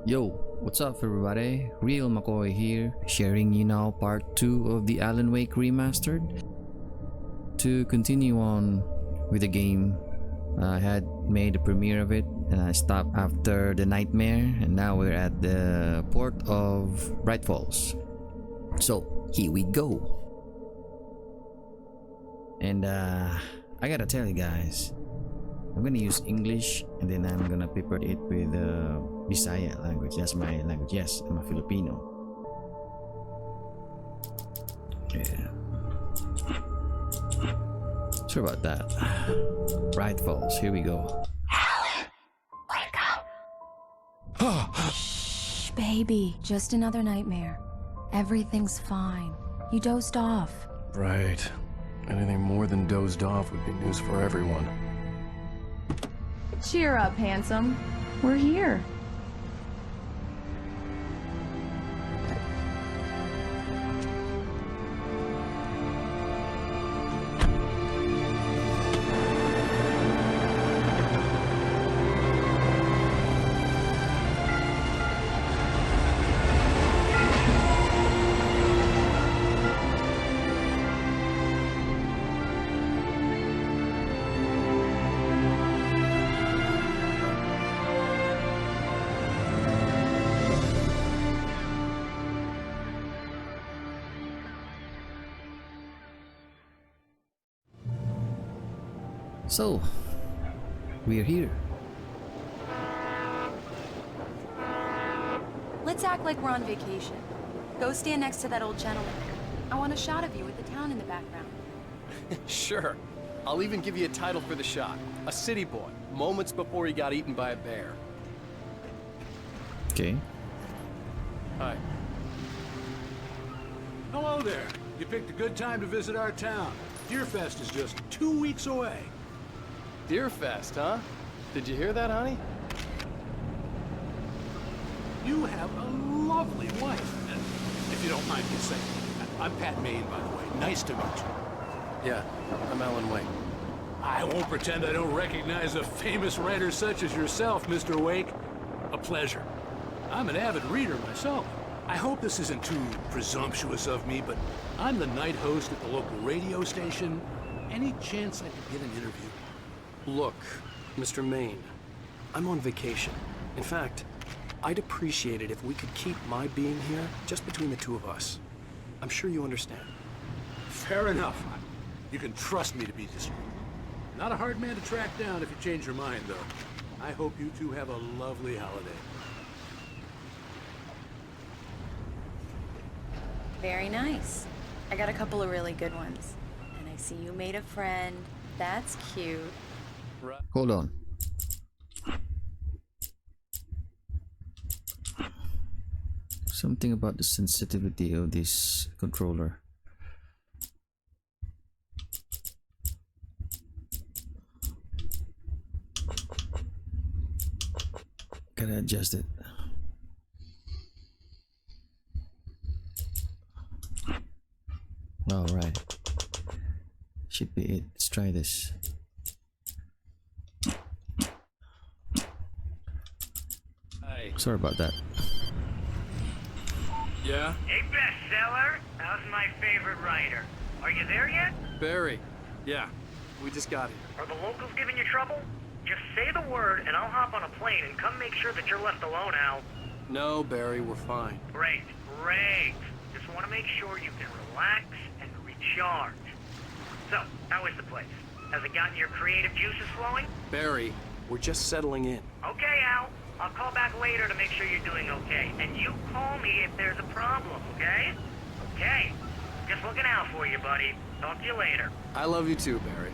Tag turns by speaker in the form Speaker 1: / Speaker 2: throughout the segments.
Speaker 1: Yo, what's up everybody? Real McCoy here, sharing you now part 2 of the Alan Wake Remastered. To continue on with the game, I had made a premiere of it and I stopped after the nightmare, and now we're at the port of Bright Falls. So, here we go. And I gotta tell you guys, I'm gonna use English and then I'm gonna pepper it with Bisaya language. That's my language. Yes, I'm a Filipino. Yeah. Sorry about that. Bright Falls, here we go.
Speaker 2: Alan, wake up. Shh, baby. Just another nightmare. Everything's fine. You dozed off.
Speaker 3: Right. Anything more than dozed off would be news for everyone.
Speaker 4: Cheer up, handsome. We're here.
Speaker 1: So, we're here.
Speaker 2: Let's act like we're on vacation. Go stand next to that old gentleman. I want a shot of you with the town in the background.
Speaker 5: Sure. I'll even give you a title for the shot. A city boy, moments before he got eaten by a bear.
Speaker 1: Okay.
Speaker 5: Hi.
Speaker 6: Hello there. You picked a good time to visit our town. Deerfest is just 2 weeks away.
Speaker 5: Deerfest, huh? Did you hear that, honey?
Speaker 6: You have a lovely wife. And if you don't mind me saying, I'm Pat Maine, by the way. Nice to meet you.
Speaker 5: Yeah, I'm Alan Wake.
Speaker 6: I won't pretend I don't recognize a famous writer such as yourself, Mr. Wake. A pleasure. I'm an avid reader myself. I hope this isn't too presumptuous of me, but I'm the night host at the local radio station. Any chance I could get an interview?
Speaker 5: Look, Mr. Maine, I'm on vacation. In fact, I'd appreciate it if we could keep my being here just between the two of us. I'm sure you understand.
Speaker 6: Fair enough. You can trust me to be discreet. Not a hard man to track down if you change your mind, though. I hope you two have a lovely holiday.
Speaker 2: Very nice. I got a couple of really good ones. And I see you made a friend. That's cute.
Speaker 5: Right.
Speaker 1: Hold on. Something about the sensitivity of this controller. Gotta adjust it. All right. Should be it. Let's try this.
Speaker 5: Hey.
Speaker 1: Sorry about that.
Speaker 5: Yeah?
Speaker 7: Hey, bestseller! How's my favorite writer? Are you there yet?
Speaker 5: Barry. Yeah, we just got here.
Speaker 7: Are the locals giving you trouble? Just say the word and I'll hop on a plane and come make sure that you're left alone, Al.
Speaker 5: No, Barry, we're fine.
Speaker 7: Great, great. Just want to make sure you can relax and recharge. So, how is the place? Has it gotten your creative juices flowing?
Speaker 5: Barry, we're just settling in.
Speaker 7: Okay, Al. I'll call back later to make sure you're doing okay. And you call me if there's a problem, okay? Okay. Just looking out for you, buddy. Talk to you later.
Speaker 5: I love you too, Barry.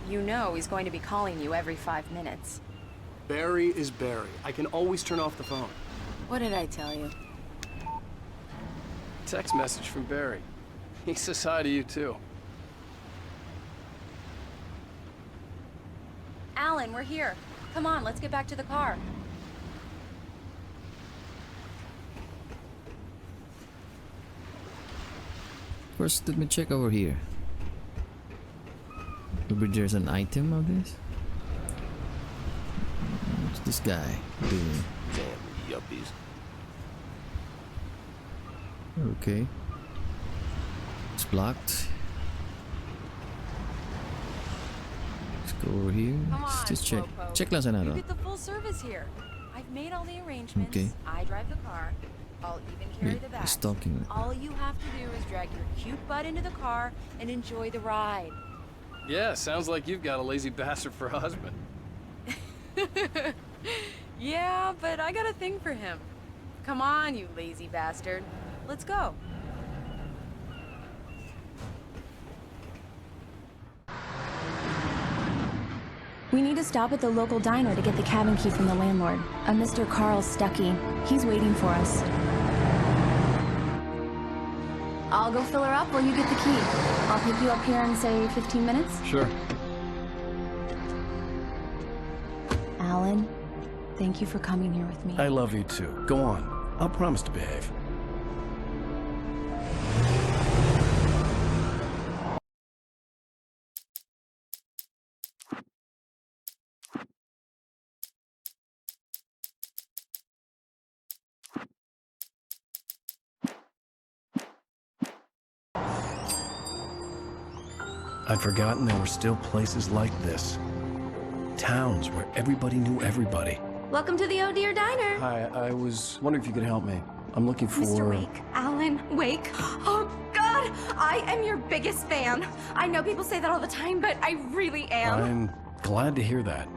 Speaker 2: You know he's going to be calling you every 5 minutes.
Speaker 5: Barry is Barry. I can always turn off the phone.
Speaker 2: What did I tell you?
Speaker 5: Text message from Barry. He says hi to you too.
Speaker 2: Alan, we're here. Come on, let's get back to the car.
Speaker 1: First, let me check over here. Maybe there's an item of this. this guy doing?
Speaker 3: Damn yuppies.
Speaker 1: Okay. It's blocked. Let's go over here.
Speaker 2: Come
Speaker 1: Let's
Speaker 2: on,
Speaker 1: just check.
Speaker 2: Slowpoke.
Speaker 1: Check lang sana
Speaker 2: You
Speaker 1: to.
Speaker 2: get the full service here. I've made all the arrangements.
Speaker 1: Okay.
Speaker 2: I drive the car. I'll even carry
Speaker 1: Wait,
Speaker 2: the bags.
Speaker 1: he's talking.
Speaker 2: All you have to do is drag your cute butt into the car and enjoy the ride.
Speaker 5: Yeah, sounds like you've got a lazy bastard for a husband.
Speaker 2: Yeah, but I got a thing for him. Come on, you lazy bastard. Let's go.
Speaker 8: We need to stop at the local diner to get the cabin key from the landlord, a Mr. Carl Stuckey. He's waiting for us. I'll go fill her up while you get the key. I'll pick you up here in, say, 15 minutes.
Speaker 3: Sure.
Speaker 8: Alan, thank you for coming here with me.
Speaker 3: I love you too. Go on. I'll promise to behave. I'd forgotten there were still places like this. Towns where everybody knew everybody.
Speaker 9: Welcome to the Oh Dear Diner.
Speaker 3: Hi, I was wondering if you could help me. I'm looking for...
Speaker 9: Mr. Wake. Alan Wake. Oh, God! I am your biggest fan. I know people say that all the time, but I really am.
Speaker 3: I'm glad to hear that.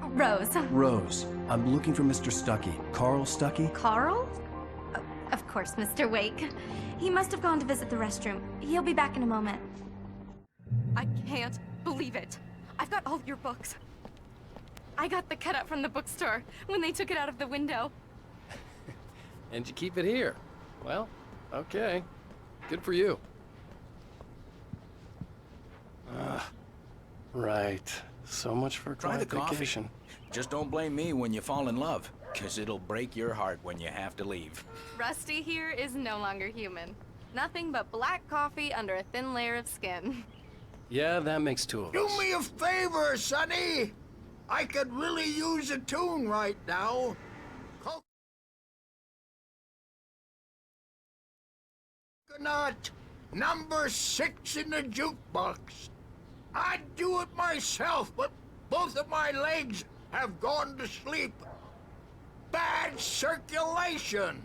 Speaker 9: Rose.
Speaker 3: Rose, I'm looking for Mr. Stuckey. Carl Stuckey?
Speaker 9: Carl? Oh, of course, Mr. Wake. He must have gone to visit the restroom. He'll be back in a moment. I can't believe it. I've got all your books. I got the cutout from the bookstore when they took it out of the window.
Speaker 5: And you keep it here. Well, okay. Good for you. Right. So much for
Speaker 10: Try the
Speaker 5: quiet
Speaker 10: coffee.
Speaker 5: vacation.
Speaker 10: Just don't blame me when you fall in love, 'cause it'll break your heart when you have to leave.
Speaker 9: Rusty here is no longer human. Nothing but black coffee under a thin layer of skin.
Speaker 5: Yeah, that makes two of us.
Speaker 11: Do me a favor, Sonny. I could really use a tune right now. Coconut, number 6 in the jukebox. I'd do it myself, but both of my legs have gone to sleep. Bad circulation.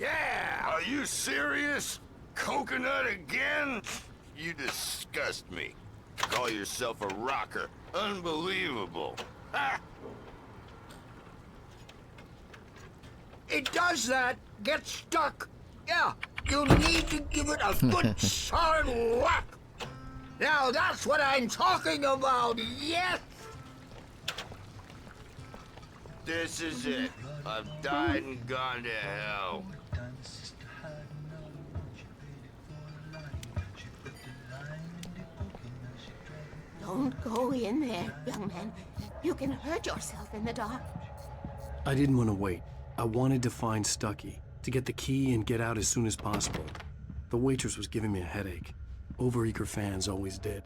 Speaker 11: Yeah.
Speaker 12: Are you serious? Coconut again? You disgust me. Call yourself a rocker. Unbelievable. Ha!
Speaker 11: It does that. Get stuck. Yeah, you need to give it a good solid whack. Now that's what I'm talking about, yes!
Speaker 12: This is it. I've died and gone to hell.
Speaker 13: Don't go in there, young man. You can hurt yourself in the dark.
Speaker 5: I didn't want to wait. I wanted to find Stuckey, to get the key and get out as soon as possible. The waitress was giving me a headache. Overeager fans always did.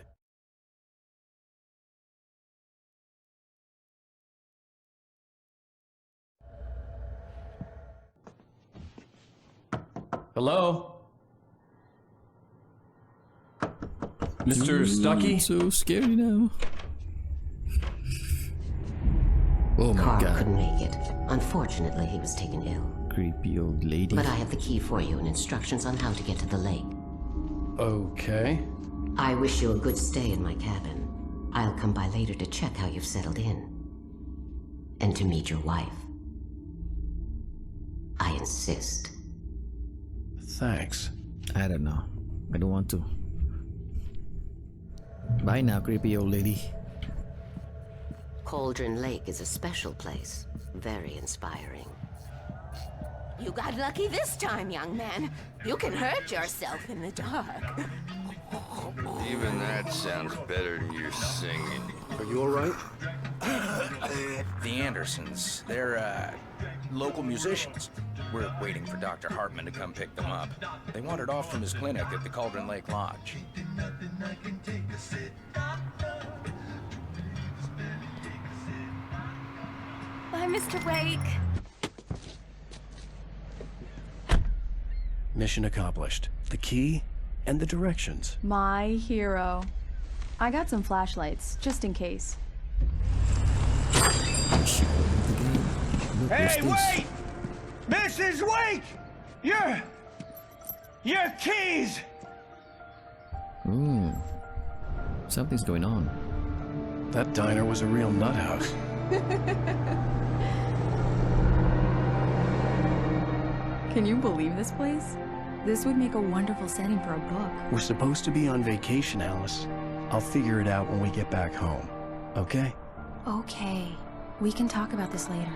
Speaker 3: Hello? Mr. Stuckey?
Speaker 1: I'm so scary now. Oh my
Speaker 14: Carl
Speaker 1: god.
Speaker 14: couldn't make it. Unfortunately, he was taken ill.
Speaker 1: Creepy old lady.
Speaker 14: But I have the key for you and instructions on how to get to the lake.
Speaker 3: Okay.
Speaker 14: I wish you a good stay in my cabin. I'll come by later to check how you've settled in. And to meet your wife. I insist.
Speaker 3: Thanks.
Speaker 1: I don't know. I don't want to. Bye now, creepy old lady.
Speaker 14: Cauldron Lake is a special place. Very inspiring.
Speaker 13: You got lucky this time, young man. You can hurt yourself in the dark.
Speaker 12: Even that sounds better than your singing.
Speaker 5: Are you all right?
Speaker 10: The Andersons, they're, local musicians. We're waiting for Dr. Hartman to come pick them up. They wandered off from his clinic at the Cauldron Lake Lodge.
Speaker 2: I'm
Speaker 9: Mr. Wake.
Speaker 3: Mission accomplished. The key and the directions.
Speaker 4: My hero. I got some flashlights, just in case.
Speaker 15: Hey, wait! Mrs. Wake! Your keys!
Speaker 1: Ooh. Something's going on.
Speaker 3: That diner was a real nut house.
Speaker 4: Can you believe this place? This would make a wonderful setting for a book.
Speaker 3: We're supposed to be on vacation, Alice. I'll figure it out when we get back home. Okay?
Speaker 8: Okay. We can talk about this later.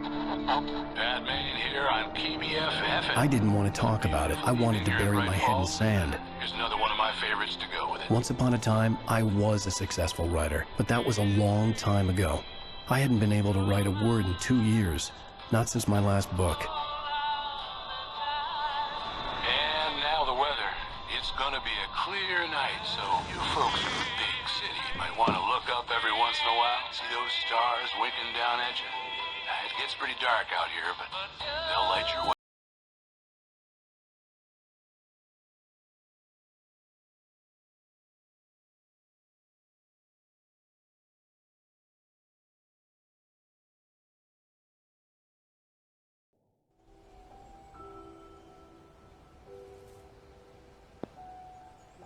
Speaker 6: Pat Main here on KBFF.
Speaker 3: I didn't want to talk about it. I wanted to bury my head in sand.
Speaker 6: Here's another one of my favorites to go with it.
Speaker 3: Once upon a time, I was a successful writer, but that was a long time ago. I hadn't been able to write a word in 2 years. Not since my last book.
Speaker 6: And now the weather. It's gonna be a clear night, so you folks in the big city might want to look up every once in a while. See those stars winking down at you? It gets pretty dark out here, but they'll light your way.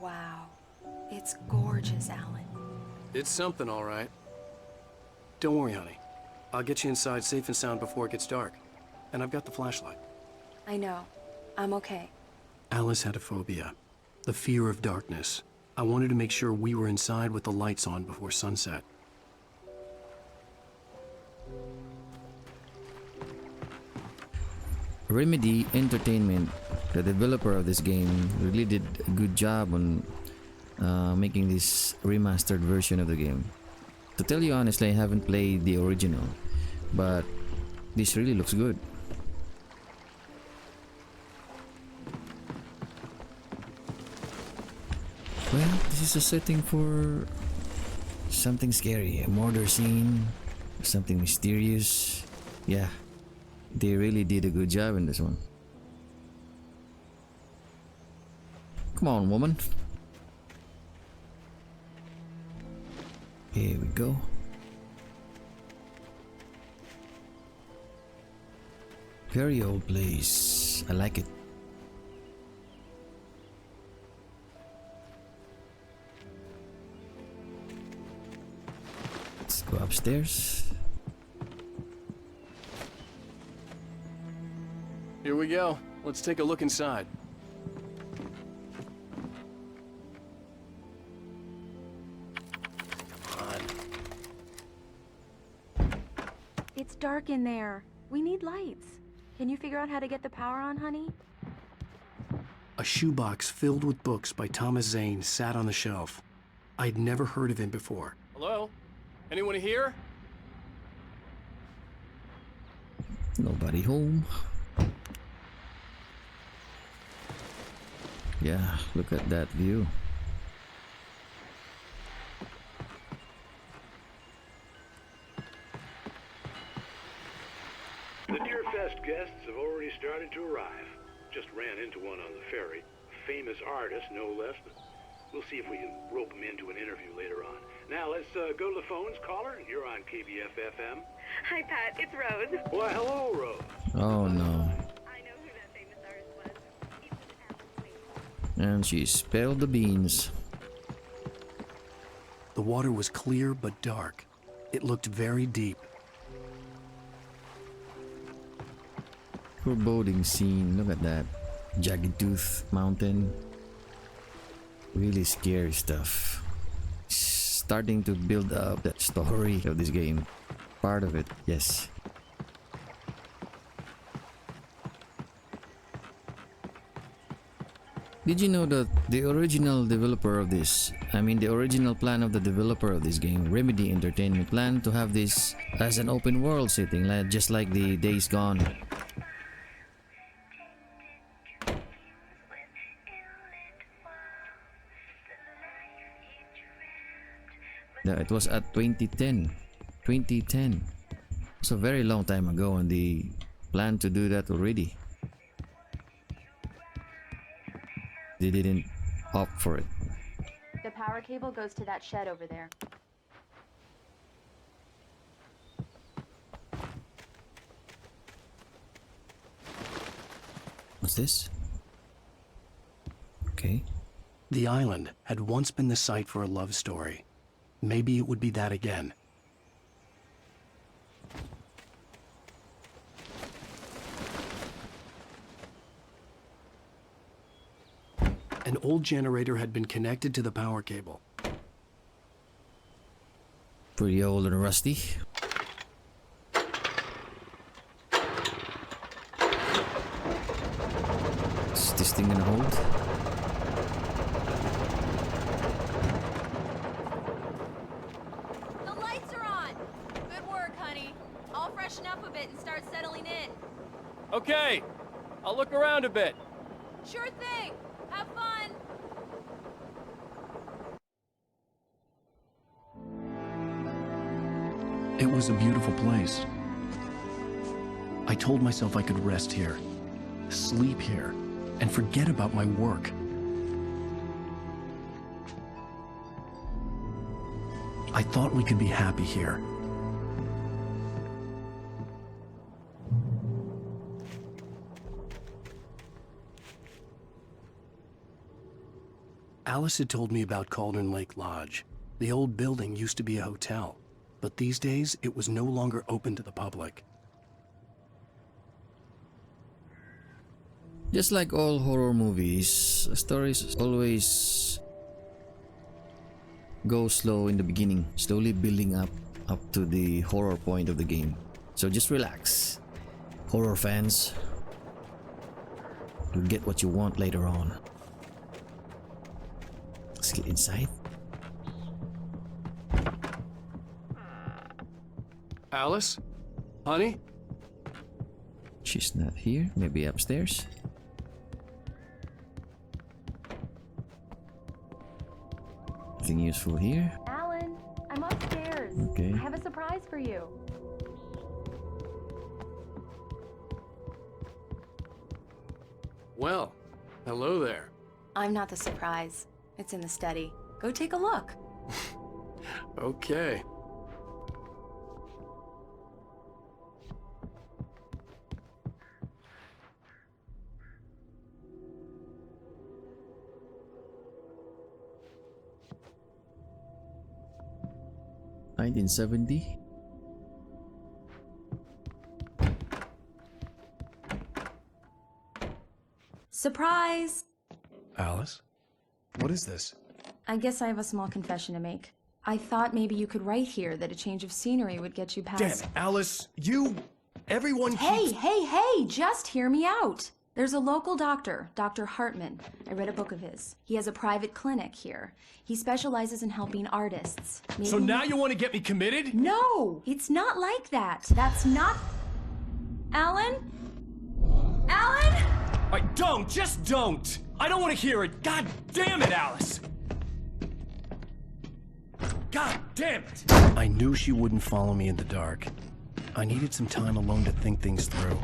Speaker 2: Wow. It's gorgeous, Alan.
Speaker 5: It's something, all right. Don't worry, honey. I'll get you inside safe and sound before it gets dark. And I've got the flashlight.
Speaker 2: I know. I'm okay.
Speaker 5: Alice had a phobia. The fear of darkness. I wanted to make sure we were inside with the lights on before sunset.
Speaker 1: Remedy Entertainment, the developer of this game, really did a good job on making this remastered version of the game. To tell you honestly, I haven't played the original, but this really looks good. Well, this is a setting for something scary, a murder scene, something mysterious. Yeah, they really did a good job in this one. Come on, woman. Here we go. Very old place. I like it. Let's go upstairs.
Speaker 5: Here we go. Let's take a look inside.
Speaker 9: It's dark in there. We need lights. Can you figure out how to get the power on, honey?
Speaker 5: A shoebox filled with books by Thomas Zane sat on the shelf. I'd never heard of him before. Hello? Anyone here?
Speaker 1: Nobody home. Yeah, look at that view.
Speaker 16: The Deerfest guests have already started to arrive. Just ran into one on the ferry. Famous artist, no less. But we'll see if we can rope him into an interview later on. Now, let's go to the phones. Caller, you're on KBF-FM.
Speaker 17: Hi, Pat. It's Rose.
Speaker 16: Why, hello, Rose.
Speaker 1: Oh, no.
Speaker 17: I know who that famous artist was. It was Alan Wake.
Speaker 1: And she spilled the beans.
Speaker 5: The water was clear but dark. It looked very deep.
Speaker 1: Foreboding scene. Look at that. Jagged Tooth Mountain. Really scary stuff. Starting to build up that story of this game. Part of it, yes. Did you know that the original developer of this, the original plan of the developer of this game, Remedy Entertainment, planned to have this as an open world setting, just like the Days Gone. It was at 2010. It's a very long time ago and they planned to do that already. They didn't opt for it.
Speaker 8: The power cable goes to that shed over there.
Speaker 1: What's this? Okay.
Speaker 3: The island had once been the site for a love story. Maybe it would be that again. An old generator had been connected to the power cable.
Speaker 1: Pretty old and rusty. Is this thing gonna hold?
Speaker 4: The lights are on! Good work, honey. I'll freshen up a bit and start settling in.
Speaker 18: Okay, I'll look around a bit.
Speaker 4: Sure thing! Have fun!
Speaker 3: It was a beautiful place. I told myself I could rest here, sleep here, and forget about my work. I thought we could be happy here. Alice had told me about Cauldron Lake Lodge. The old building used to be a hotel, but these days it was no longer open to the public.
Speaker 1: Just like all horror movies, stories always go slow in the beginning, slowly building up to the horror point of the game. So just relax, horror fans. You'll get what you want later on. Let's get inside.
Speaker 5: Alice? Honey?
Speaker 1: She's not here. Maybe upstairs. Anything useful here?
Speaker 8: Alan, I'm upstairs.
Speaker 1: Okay.
Speaker 8: I have a surprise for you.
Speaker 5: Well, hello there.
Speaker 2: I'm not the surprise. It's in the study. Go take a look.
Speaker 5: Okay.
Speaker 1: $1970.
Speaker 8: Surprise!
Speaker 3: Alice? What is this?
Speaker 8: I guess I have a small confession to make. I thought maybe you could write here that a change of scenery would get you past...
Speaker 3: Damn it, Alice! Everyone keeps...
Speaker 8: Hey! Just hear me out! There's a local doctor, Dr. Hartman. I read a book of his. He has a private clinic here. He specializes in helping artists.
Speaker 15: So now you want to get me committed?
Speaker 8: No! It's not like that. That's not... Alan? Alan?
Speaker 15: Just don't! I don't want to hear it! God damn it, Alice! God damn it!
Speaker 3: I knew she wouldn't follow me in the dark. I needed some time alone to think things through.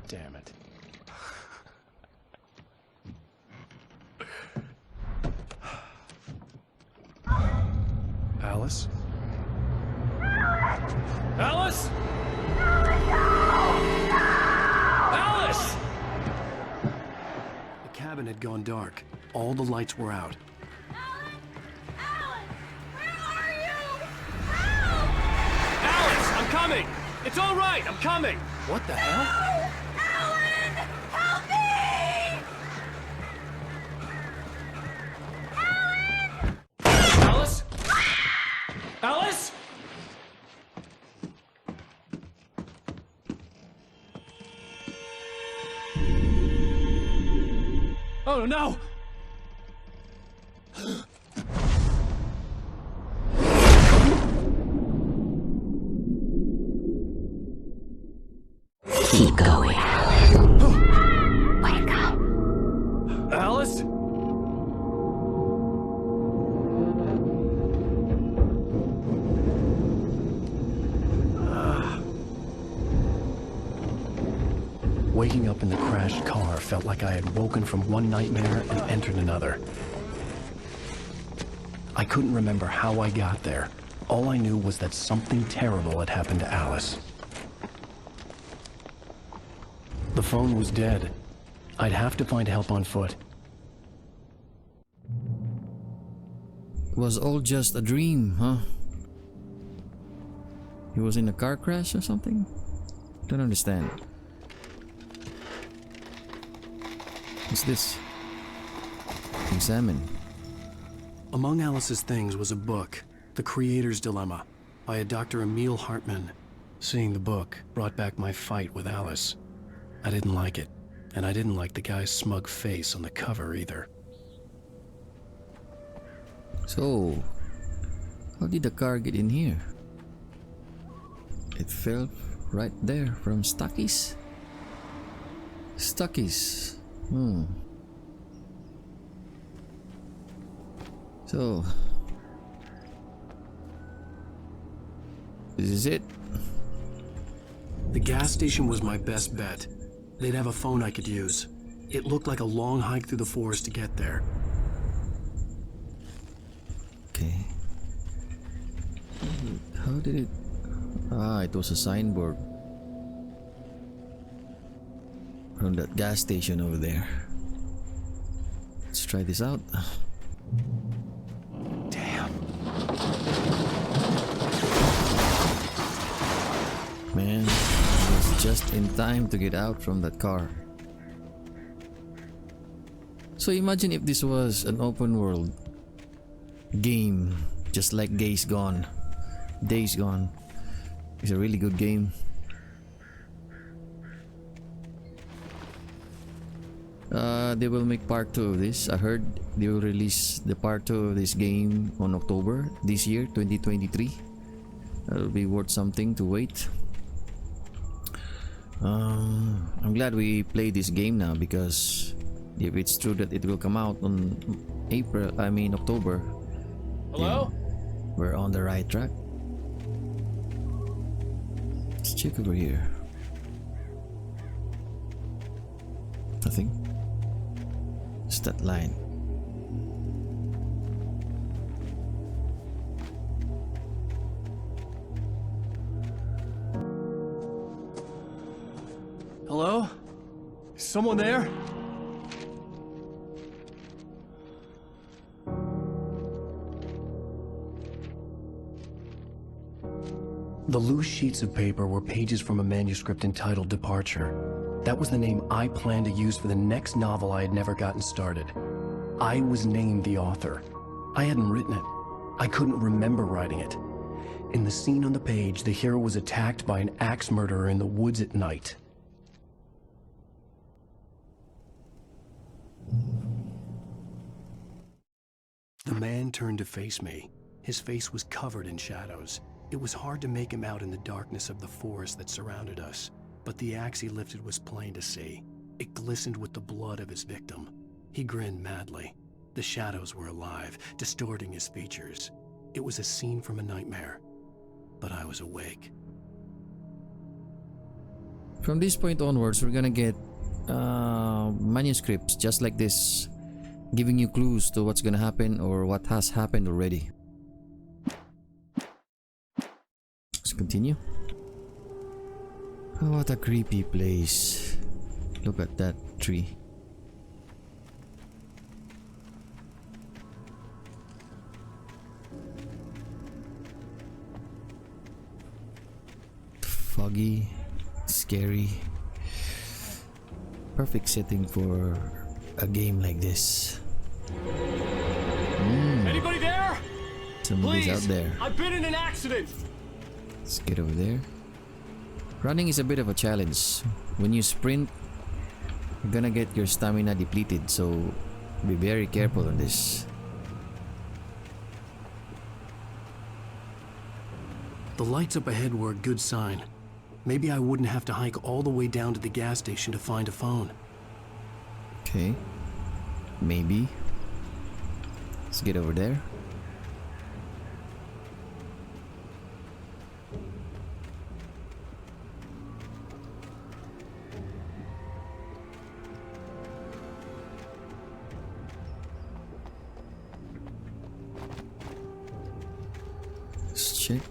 Speaker 3: Damn it. Alice?
Speaker 15: Alice? Alice!
Speaker 3: The cabin had gone dark. All the lights were out.
Speaker 15: Alice, I'm coming! It's all right, I'm coming!
Speaker 3: What the hell?
Speaker 4: Alan! Help me!
Speaker 15: Alice? Alice? Oh no!
Speaker 14: Keep going.
Speaker 9: Wake up.
Speaker 15: Alice?
Speaker 3: Waking up in the crashed car felt like I had woken from one nightmare and entered another. I couldn't remember how I got there. All I knew was that something terrible had happened to Alice. The phone was dead. I'd have to find help on foot.
Speaker 1: It was all just a dream, huh? He was in a car crash or something? Don't understand. What's this? Examine.
Speaker 5: Among Alice's things was a book, The Creator's Dilemma, by a Dr. Emil Hartman. Seeing the book brought back my fight with Alice. I didn't like it, and I didn't like the guy's smug face on the cover either.
Speaker 1: So, how did the car get in here? It fell right there from Stuckies? Stuckies. So, this is it.
Speaker 5: The gas station was my best bet. They'd have a phone I could use. It looked like a long hike through the forest to get there.
Speaker 1: Okay. How did it... Ah, it was a signboard from that gas station over there. Let's try this out.
Speaker 5: Damn.
Speaker 1: Man, I was just in time to get out from that car. So imagine if this was an open world game, just like Days Gone. Days Gone is a really good game. They will make part 2 of this. I heard they will release the part 2 of this game on October this year, 2023. That'll be worth something to wait. I'm glad we played this game now, because if it's true that it will come out on October.
Speaker 18: Hello?
Speaker 1: Yeah, we're on the right track. Let's check over here. Nothing. It's that line.
Speaker 15: Hello? Is someone there?
Speaker 3: The loose sheets of paper were pages from a manuscript entitled Departure. That was the name I planned to use for the next novel I had never gotten started. I was named the author. I hadn't written it. I couldn't remember writing it. In the scene on the page, the hero was attacked by an axe murderer in the woods at night.
Speaker 5: The man turned to face me. His face was covered in shadows. It was hard to make him out in the darkness of the forest that surrounded us, but the axe he lifted was plain to see. It glistened with the blood of his victim. He grinned madly. The shadows were alive, distorting his features. It was a scene from a nightmare, but I was awake.
Speaker 1: From this point onwards, we're gonna get manuscripts just like this, giving you clues to what's gonna happen or what has happened already. Let's continue. Oh, what a creepy place. Look at that tree. Foggy, scary. Perfect setting for a game like this.
Speaker 15: Anybody there?
Speaker 1: Somebody's
Speaker 15: Please,
Speaker 1: out there.
Speaker 15: I've been in an accident.
Speaker 1: Let's get over there. Running is a bit of a challenge. When you sprint, you're gonna get your stamina depleted, so be very careful on this.
Speaker 5: The lights up ahead were a good sign. Maybe I wouldn't have to hike all the way down to the gas station to find a phone.
Speaker 1: Okay. Maybe. Let's get over there. Let's check.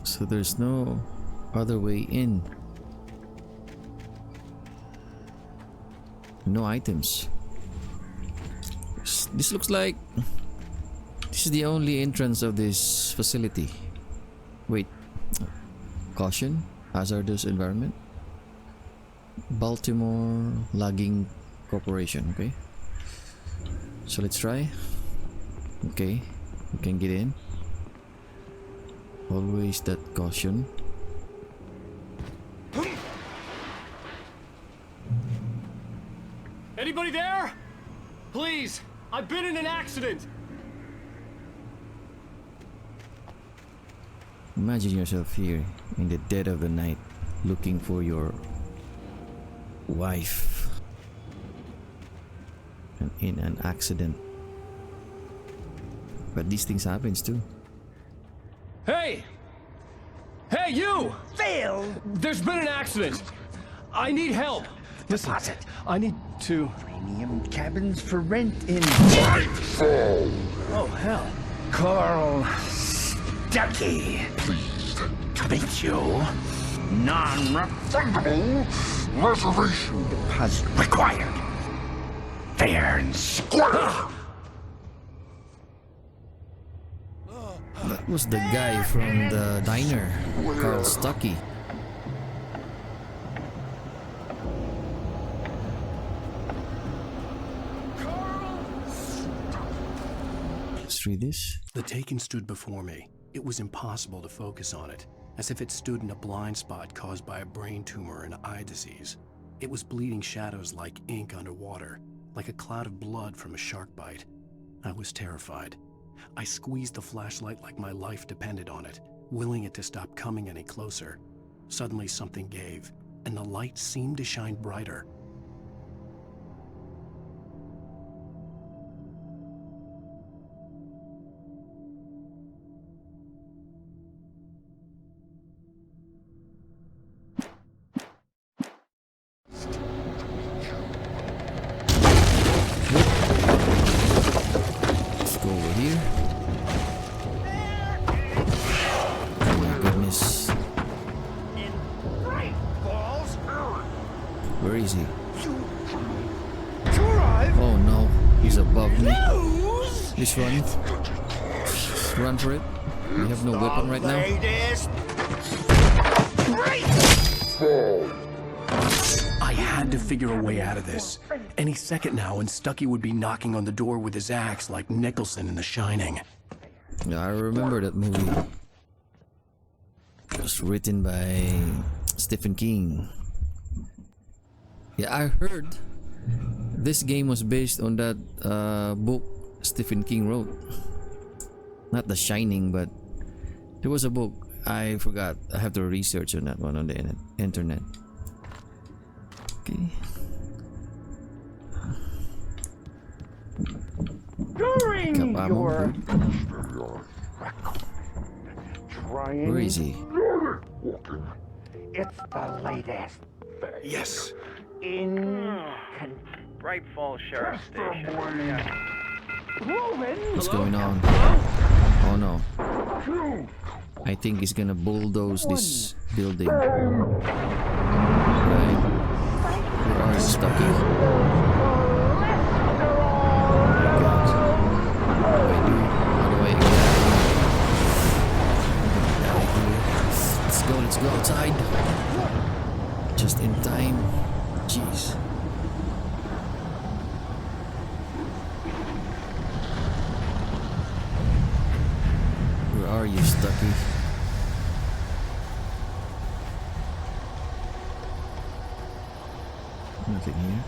Speaker 1: So there's no other way in. No items. This looks like this is the only entrance of this facility. Wait. Caution. Hazardous environment. Baltimore Logging Corporation. Okay. So let's try. Okay. We can get in. Always that caution.
Speaker 15: Anybody there? Please, I've been in an accident.
Speaker 1: Imagine yourself here in the dead of the night looking for your wife and in an accident. But these things happens too.
Speaker 15: Hey! Hey, you!
Speaker 11: Phil!
Speaker 15: There's been an accident. I need help.
Speaker 11: Listen,
Speaker 15: I need to...
Speaker 11: Premium cabins for rent in...
Speaker 15: Nightfall!
Speaker 11: Oh, hell. Carl Stucky.
Speaker 12: Pleased
Speaker 11: to meet you. Non-refundable
Speaker 12: reservation
Speaker 11: deposit required. Fair and square.
Speaker 1: That was the guy from the diner, Carl Stucky. Let's read this.
Speaker 5: The Taken stood before me. It was impossible to focus on it, as if it stood in a blind spot caused by a brain tumor and eye disease. It was bleeding shadows like ink underwater, like a cloud of blood from a shark bite. I was terrified. I squeezed the flashlight like my life depended on it, willing it to stop coming any closer. Suddenly something gave, and the light seemed to shine brighter.
Speaker 1: Let's go over here. Oh my goodness. Where is he? Oh no, he's above me. Let's run. Let's run for it. We have no weapon right now.
Speaker 5: I had to figure a way out of this. Any second now, and Stucky would be knocking on the door with his axe like Nicholson in The Shining.
Speaker 1: Yeah, I remember that movie. It was written by Stephen King. Yeah, I heard this game was based on that book Stephen King wrote. Not The Shining, but there was a book. I forgot. I have to research on that one on the internet. Okay.
Speaker 11: During your...
Speaker 1: Where is he?
Speaker 11: It's the latest.
Speaker 5: Yes.
Speaker 19: Bright Falls Sheriff Station.
Speaker 1: What's going on? Oh no. I think he's gonna bulldoze this building. Right. Where are you, Stucky? Let's go outside. Just in time. Jeez. Where are you, Stucky? Nothing here.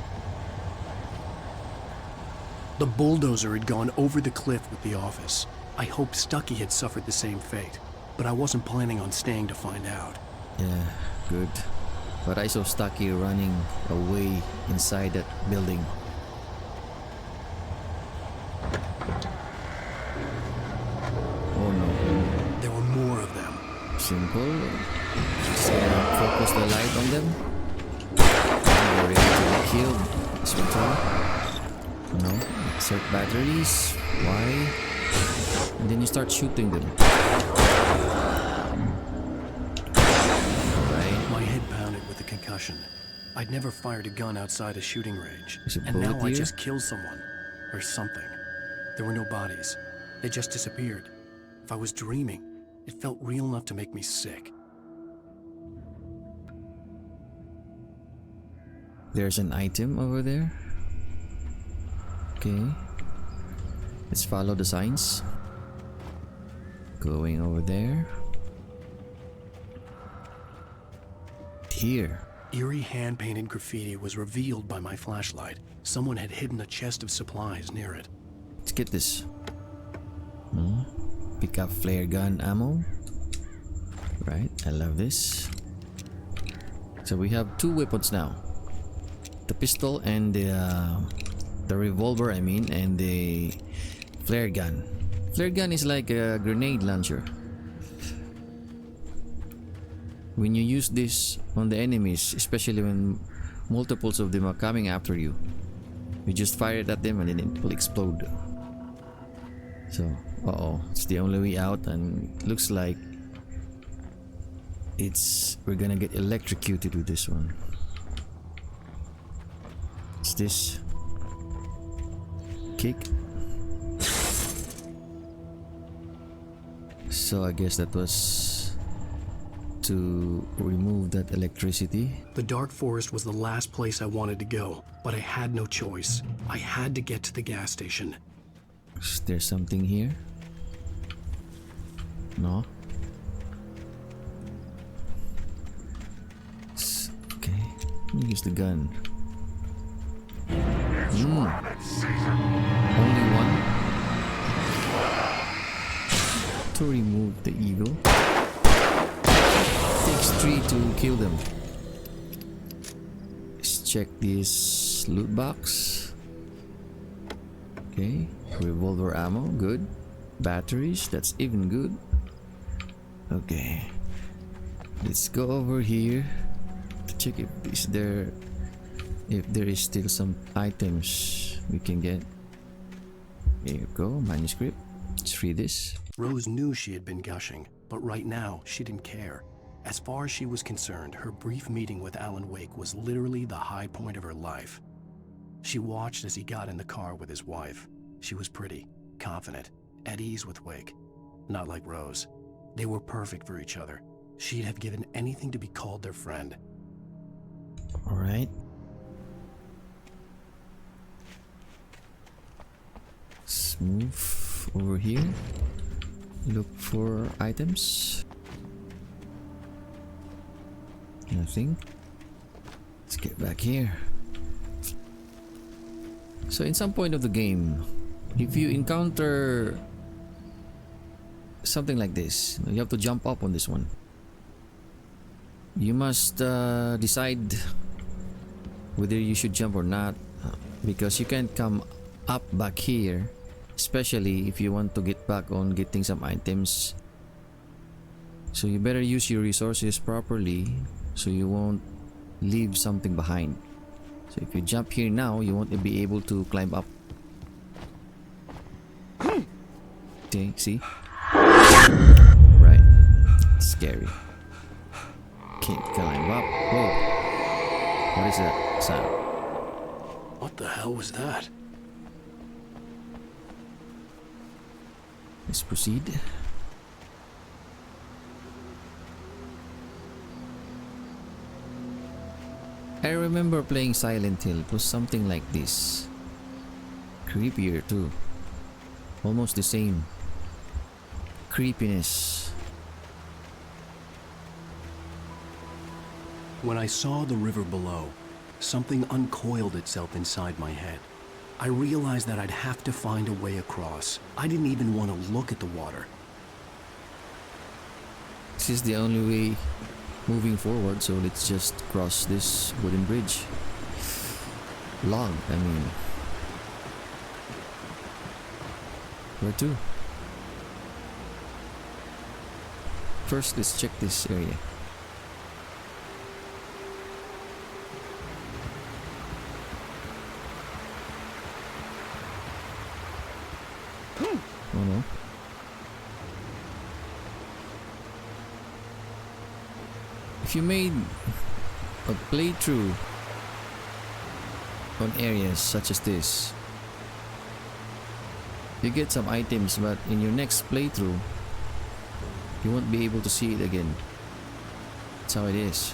Speaker 5: The bulldozer had gone over the cliff with the office. I hoped Stucky had suffered the same fate, but I wasn't planning on staying to find out.
Speaker 1: Yeah, good. But I saw Stucky running away inside that building. Oh no.
Speaker 5: There were more of them.
Speaker 1: Simple. Just focus the light on them. They're ready to be killed. Splinter. No. Insert batteries. Why? And then you start shooting them. Alright.
Speaker 5: My head pounded with a concussion. I'd never fired a gun outside a shooting range.
Speaker 1: Is it
Speaker 5: And now
Speaker 1: bullet
Speaker 5: I
Speaker 1: here?
Speaker 5: just killed someone. Or something. There were no bodies. They just disappeared. If I was dreaming, it felt real enough to make me sick.
Speaker 1: There's an item over there. Okay. Let's follow the signs. Going over there. Here.
Speaker 5: Eerie hand-painted graffiti was revealed by my flashlight. Someone had hidden a chest of supplies near it.
Speaker 1: Let's get this. Pick up flare gun ammo. Right, I love this. So we have two weapons now. The pistol and the revolver, I mean, and the flare gun. Flare gun is like a grenade launcher. When you use this on the enemies, especially when multiples of them are coming after you, you just fire it at them and then it will explode. So, it's the only way out, and looks like we're gonna get electrocuted with this one. What's this? Kick. So I guess that was to remove that electricity.
Speaker 5: The dark forest was the last place I wanted to go, but I had no choice. I had to get to the gas station.
Speaker 1: Is there something here? No. Okay. Let me use the gun. Only one. To remove the evil. Takes 3 to kill them. Let's check this loot box. Okay. Revolver ammo, good. Batteries, that's even good. Okay. Let's go over here to check if there is still some items we can get. Here you go, manuscript. Let's read this.
Speaker 5: Rose knew she had been gushing, but right now she didn't care. As far as she was concerned, her brief meeting with Alan Wake was literally the high point of her life. She watched as he got in the car with his wife. She was pretty, confident, at ease with Wake. Not like Rose. They were perfect for each other. She'd have given anything to be called their friend.
Speaker 1: Alright. Let's move over here. Look for items. Nothing. Let's get back here. So in some point of the game, if you encounter something like this, you have to jump up on this one. You must decide whether you should jump or not, because you can't come up back here, especially if you want to get back on getting some items. So you better use your resources properly so you won't leave something behind. So if you jump here now, you won't be able to climb up. Okay, see? Right. Scary. Can't climb up. Whoa. What is that sound?
Speaker 5: What the hell was that?
Speaker 1: Let's proceed. I remember playing Silent Hill. It was something like this. Creepier too. Almost the same. Creepiness.
Speaker 5: When I saw the river below, something uncoiled itself inside my head. I realized that I'd have to find a way across. I didn't even want to look at the water.
Speaker 1: This is the only way moving forward, so let's just cross this wooden bridge. Log, I mean. Where to? First, let's check this area. Oh no. If you made a playthrough on areas such as this, you get some items, but in your next playthrough you won't be able to see it again. That's how it is.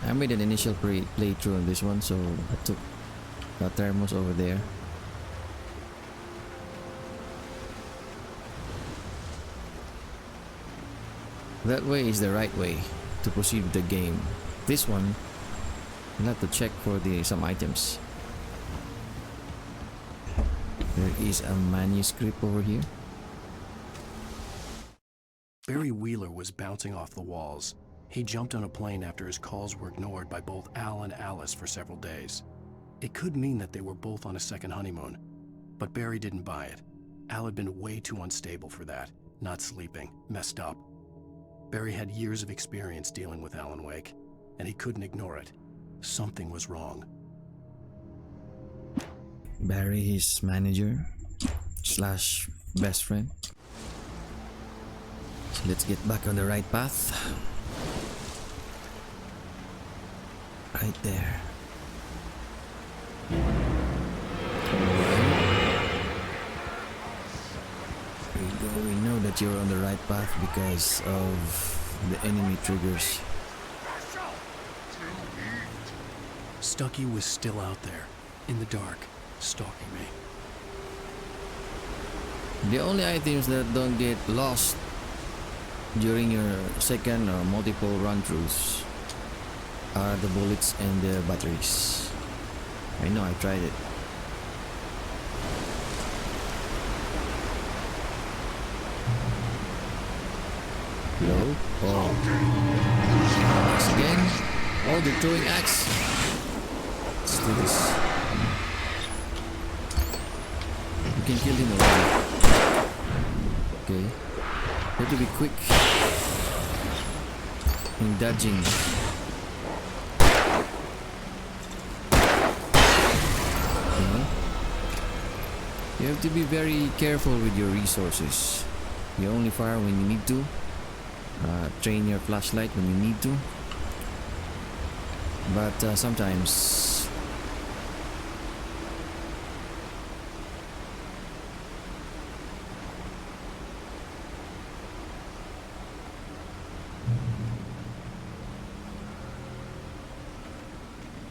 Speaker 1: I made an initial playthrough on this one, so I took the thermos over there. That way is the right way to proceed with the game. This one, you'll have to check for some items. There is a manuscript over here.
Speaker 5: Barry Wheeler was bouncing off the walls. He jumped on a plane after his calls were ignored by both Al and Alice for several days. It could mean that they were both on a second honeymoon, but Barry didn't buy it. Al had been way too unstable for that, not sleeping, messed up. Barry had years of experience dealing with Alan Wake, and he couldn't ignore it. Something was wrong.
Speaker 1: Barry, his manager slash best friend. So let's get back on the right path. Right there. We know that you're on the right path because of the enemy triggers.
Speaker 5: Stucky was still out there, in the dark, stalking me.
Speaker 1: The only items that don't get lost during your second or multiple run-throughs are the bullets and the batteries. I know, I tried it. Hello? Oh. Once again. Oh, they're throwing axe. Let's do this. You can kill him already. Okay. You have to be quick in dodging. Okay. You have to be very careful with your resources. You only fire when you need to. Train your flashlight when you need to, but sometimes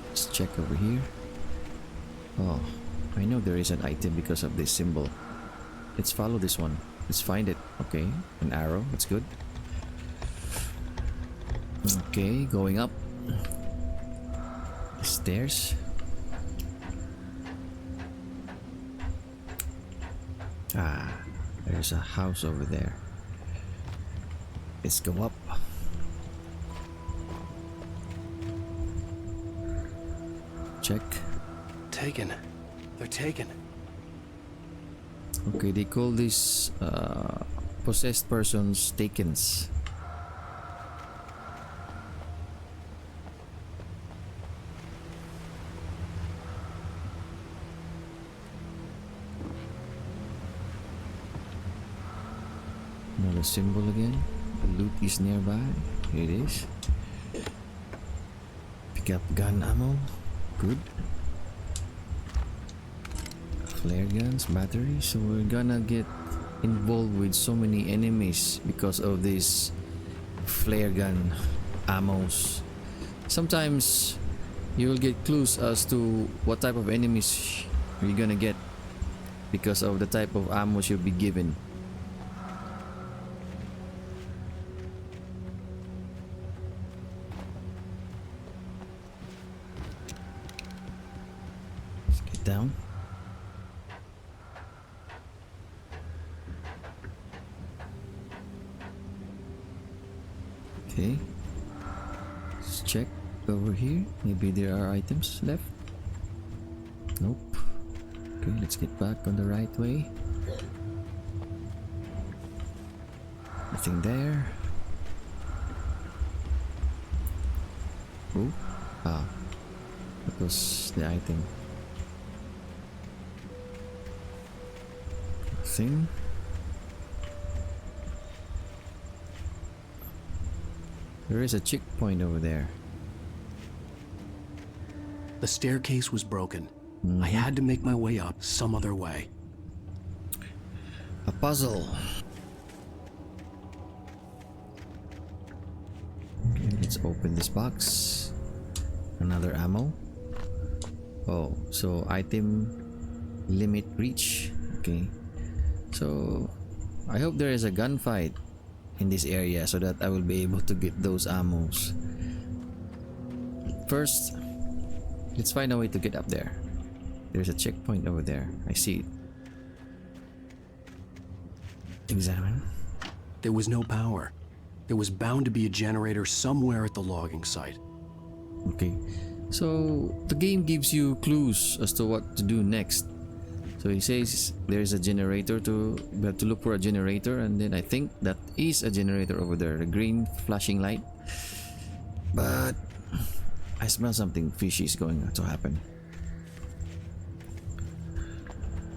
Speaker 1: let's check over here. Oh, I know there is an item because of this symbol. Let's follow this one. Let's find it. Okay, an arrow, that's good. Okay, going up stairs. Ah, there's a house over there. Let's go up. Check.
Speaker 5: Taken. They're taken.
Speaker 1: Okay, they call this possessed persons takens. Another symbol again. The loot is nearby. Here it is. Pick up gun ammo. Good. Flare guns, batteries. So we're gonna get involved with so many enemies because of this flare gun ammos. Sometimes you will get clues as to what type of enemies you're gonna get because of the type of ammos you'll be given. down. Okay. Let's check over here. Maybe there are items left. Nope. Okay, let's get back on the right way. Nothing there. Oh, that was the item. Nothing. There is a checkpoint over there.
Speaker 5: The staircase was broken. I had to make my way up some other way.
Speaker 1: A puzzle. Okay, let's open this box. Another ammo. Oh, so item limit reach. Okay. So I hope there is a gunfight in this area so that I will be able to get those ammos. First, let's find a way to get up there. There's a checkpoint over there. I see it. Examine.
Speaker 5: There was no power. There was bound to be a generator somewhere at the logging site.
Speaker 1: Okay, so the game gives you clues as to what to do next. So he says there's a generator we have to look for a generator, and then I think that is a generator over there, the green flashing light. But I smell something fishy is going to happen.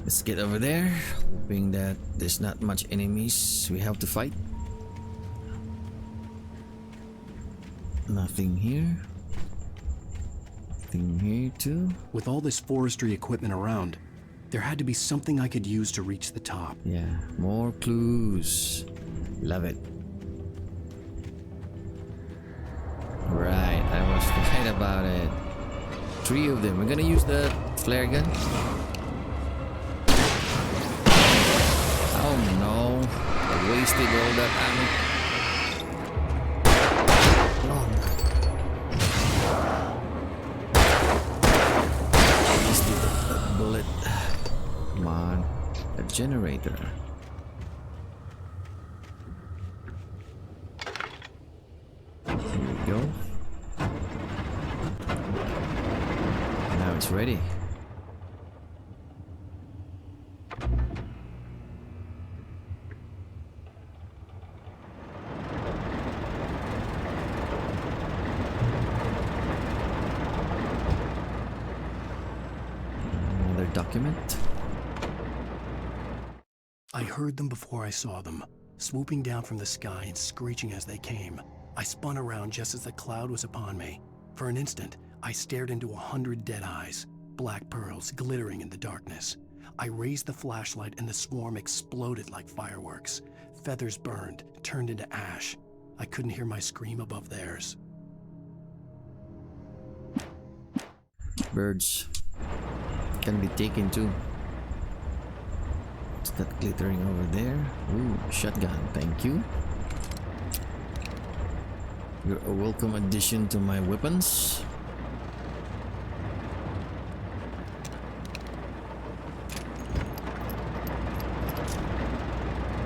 Speaker 1: Let's get over there, hoping that there's not much enemies we have to fight. Nothing here. Nothing here too.
Speaker 5: With all this forestry equipment around, there had to be something I could use to reach the top.
Speaker 1: Yeah, more clues. Love it. Right, I was right about it. 3 of them. We're gonna use the flare gun. Oh no, I wasted all that ammo. Oh no. Wasted that bullet. Come on, a generator. Here we go. Now it's ready. Another document.
Speaker 5: I heard them before I saw them, swooping down from the sky and screeching as they came. I spun around just as the cloud was upon me. For an instant, I stared into 100 dead eyes, black pearls glittering in the darkness. I raised the flashlight and the swarm exploded like fireworks. Feathers burned, turned into ash. I couldn't hear my scream above theirs.
Speaker 1: Birds can be taken too. What's that glittering over there? Ooh, shotgun, thank you. You're a welcome addition to my weapons.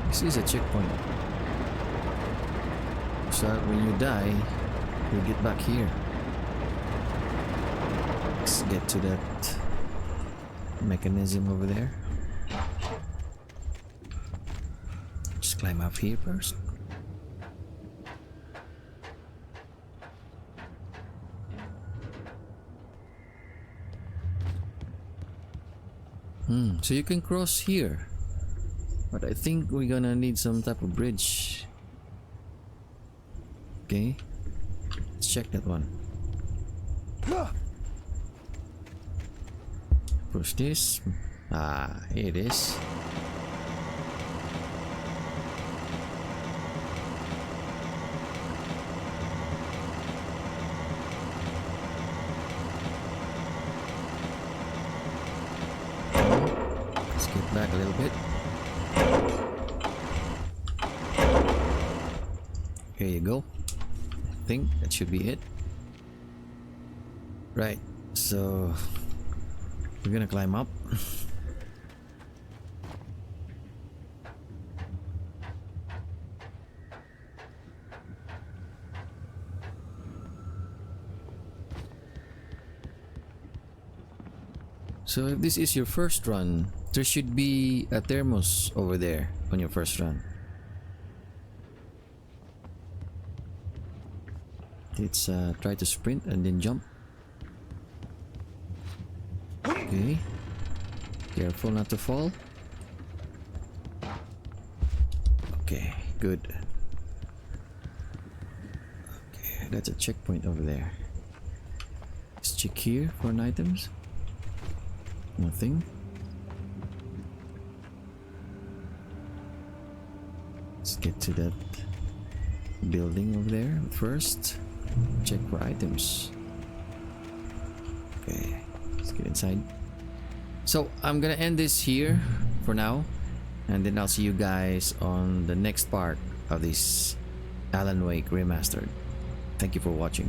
Speaker 1: This is a checkpoint. So when you die, you'll get back here. Let's get to that mechanism over there. Just climb up here first. So you can cross here, but I think we're gonna need some type of bridge. Okay, let's check that one. Push this. Here it is. Back a little bit. Here you go. I think that should be it. Right, so We're gonna climb up. So if this is your first run, there should be a thermos over there on your first run. Let's try to sprint and then jump. Okay. Careful not to fall. Okay, good. Okay, that's a checkpoint over there. Let's check here for an items. Nothing. Let's get to that building over there first. Check for items. Okay, let's get inside. So I'm gonna end this here for now, and then I'll see you guys on the next part of this Alan Wake Remastered. Thank you for watching.